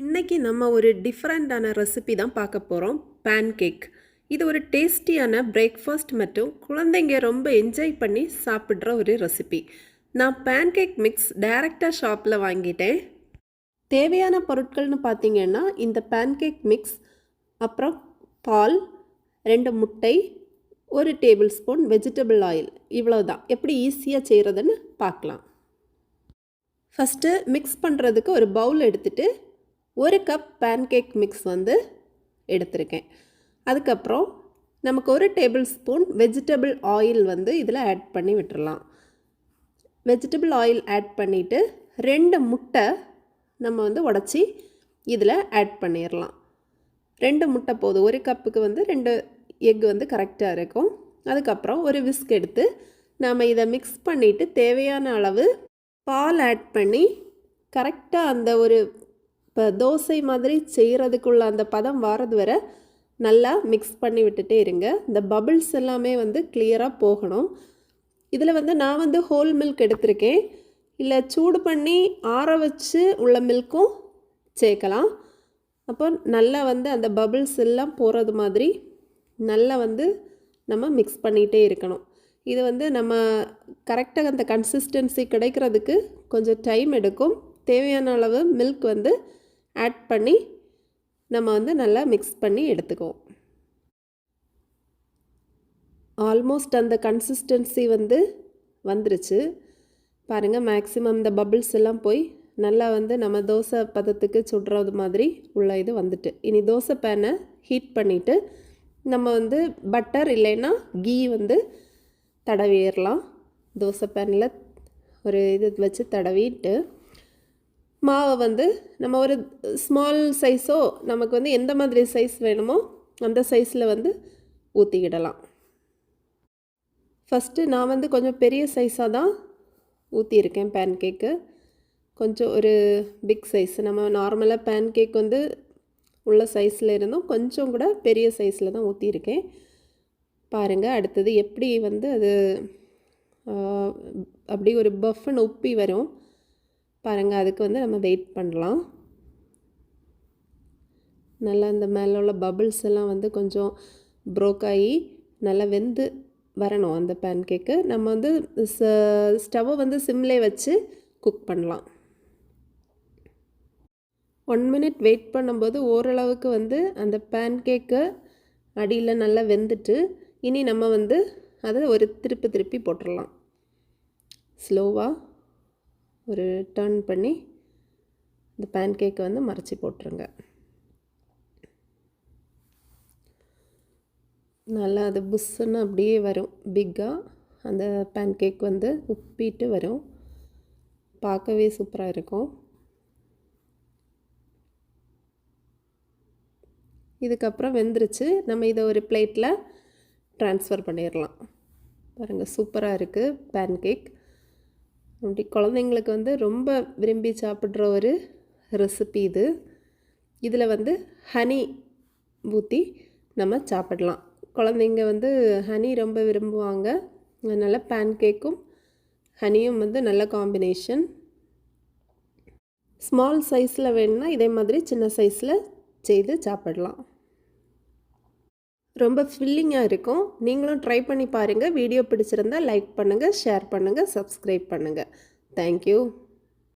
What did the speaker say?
இன்னைக்கு நம்ம ஒரு டிஃப்ரெண்ட்டான ரெசிபி தான் பார்க்க போகிறோம். பேன்கேக். இது ஒரு டேஸ்டியான பிரேக்ஃபாஸ்ட் மற்றும் குழந்தைங்க ரொம்ப என்ஜாய் பண்ணி சாப்பிட்ற ஒரு ரெசிபி. நான் பேன்கேக் மிக்ஸ் டைரெக்டாக ஷாப்பில் வாங்கிட்டேன். தேவையான பொருட்கள்னு பார்த்தீங்கன்னா இந்த பேன்கேக் மிக்ஸ், அப்புறம் பால், 2 முட்டை, 1 டேபிள் ஸ்பூன் வெஜிடபிள் ஆயில், இவ்வளோ தான். எப்படி ஈஸியாக செய்கிறதுன்னு பார்க்கலாம். ஃபஸ்ட்டு மிக்ஸ் பண்ணுறதுக்கு ஒரு பவுல் எடுத்துகிட்டு 1 கப் பேன்கேக் மிக்ஸ் வந்து எடுத்திருக்கேன். அதுக்கப்புறம் நமக்கு 1 டேபிள் ஸ்பூன் வெஜிடபிள் ஆயில் வந்து இதில் ஆட் பண்ணி விட்டுறலாம். வெஜிடபிள் ஆயில் ஆட் பண்ணிவிட்டு 2 முட்டை நம்ம வந்து உடச்சி இதில் ஆட் பண்ணிடலாம். 2 முட்டை போதும். 1 கப்புக்கு வந்து 2 எக் வந்து கரெக்டாக இருக்கும். அதுக்கப்புறம் ஒரு விஸ்க் எடுத்து நாம் இதை மிக்ஸ் பண்ணிவிட்டு தேவையான அளவு பால் ஆட் பண்ணி கரெக்டாக அந்த ஒரு இப்போ தோசை மாதிரி செய்கிறதுக்குள்ள அந்த பதம் வாரது வரை நல்லா மிக்ஸ் பண்ணி விட்டுட்டே இருங்க. இந்த பபிள்ஸ் எல்லாமே வந்து கிளியராக போகணும். இதில் வந்து நான் வந்து ஹோல் மில்க் எடுத்திருக்கேன். இல்லை சூடு பண்ணி ஆற வச்சு உள்ள மில்க்கும் சேர்க்கலாம். அப்போ நல்லா வந்து அந்த பபிள்ஸ் எல்லாம் போகிறது மாதிரி நல்லா வந்து நம்ம மிக்ஸ் பண்ணிகிட்டே இருக்கணும். இது வந்து நம்ம கரெக்டாக அந்த கன்சிஸ்டன்சி கிடைக்கிறதுக்கு கொஞ்சம் டைம் எடுக்கும். தேவையான அளவு மில்க் வந்து ஆட் பண்ணி நம்ம வந்து நல்லா மிக்ஸ் பண்ணி எடுத்துக்குவோம். ஆல்மோஸ்ட் அந்த கன்சிஸ்டன்சி வந்து வந்துருச்சு பாருங்கள். மேக்ஸிமம் இந்த பபிள்ஸ் எல்லாம் போய் நல்லா வந்து நம்ம தோசை பதத்துக்கு சுடுறது மாதிரி உள்ள இது வந்துட்டு. இனி தோசை பேனை ஹீட் பண்ணிவிட்டு நம்ம வந்து பட்டர் இல்லைன்னா கீ வந்து தடவிடலாம். தோசை பேனில் ஒரு இது வச்சு தடவிட்டு மாவை வந்து நம்ம ஒரு ஸ்மால் சைஸோ நமக்கு வந்து எந்த மாதிரி சைஸ் வேணுமோ அந்த சைஸில் வந்து ஊற்றிக்கிடலாம். ஃபஸ்ட்டு நான் வந்து கொஞ்சம் பெரிய சைஸாக தான் ஊற்றியிருக்கேன் பேன்கேக்கு. கொஞ்சம் ஒரு பிக் சைஸ், நம்ம நார்மலாக பேன்கேக் வந்து உள்ள சைஸில் இருந்தும் கொஞ்சம் கூட பெரிய சைஸில் தான் ஊற்றியிருக்கேன். பாருங்கள் அடுத்தது எப்படி வந்து அது அப்படி ஒரு பஃப்னு உப்பி வரும் பாருங்கள். அதுக்கு வந்து நம்ம வெயிட் பண்ணலாம். நல்லா இந்த மேலே உள்ள பபிள்ஸ் எல்லாம் வந்து கொஞ்சம் ப்ரோக் ஆகி நல்லா வெந்து வரணும் அந்த பேன்கேக்கு. நம்ம வந்து ஸ்டவ்வை வந்து சிம்லே வச்சு குக் பண்ணலாம். 1 மினிட் வெயிட் பண்ணும்போது ஓரளவுக்கு வந்து அந்த பேன்கேக்கு அடியில் நல்லா வெந்துட்டு இனி நம்ம வந்து அதை ஒரு திருப்பி போட்டுடலாம். ஸ்லோவாக ஒரு டர்ன் பண்ணி இந்த பேன்கேக்கை வந்து மறைச்சி போட்டுருங்க. நல்லா அது புஷ்ஷுன்னு அப்படியே வரும். பிக்காக அந்த பேன்கேக் வந்து உப்பிட்டு வரும். பார்க்கவே சூப்பராக இருக்கும். இதுக்கப்புறம் வெந்துருச்சு. நம்ம இதை ஒரு பிளேட்டில் ட்ரான்ஸ்ஃபர் பண்ணிடலாம். பாருங்கள் சூப்பராக இருக்குது பேன்கேக். அப்படி குழந்தைங்களுக்கு வந்து ரொம்ப விரும்பி சாப்பிட்ற ஒரு ரெசிபி இது. இதில் வந்து ஹனி ஊற்றி நம்ம சாப்பிடலாம். குழந்தைங்க வந்து ஹனி ரொம்ப விரும்புவாங்க. அதனால் பேன்கேக்கும் ஹனியும் வந்து நல்ல காம்பினேஷன். ஸ்மால் சைஸில் வேணும்னா இதே மாதிரி சின்ன சைஸில் செய்து சாப்பிடலாம். ரொம்ப ஃபில்லிங்காக இருக்கும். நீங்களும் ட்ரை பண்ணி பாருங்கள். வீடியோ பிடிச்சிருந்தால் லைக் பண்ணுங்கள், ஷேர் பண்ணுங்கள், சப்ஸ்கிரைப் பண்ணுங்கள். தேங்க்யூ.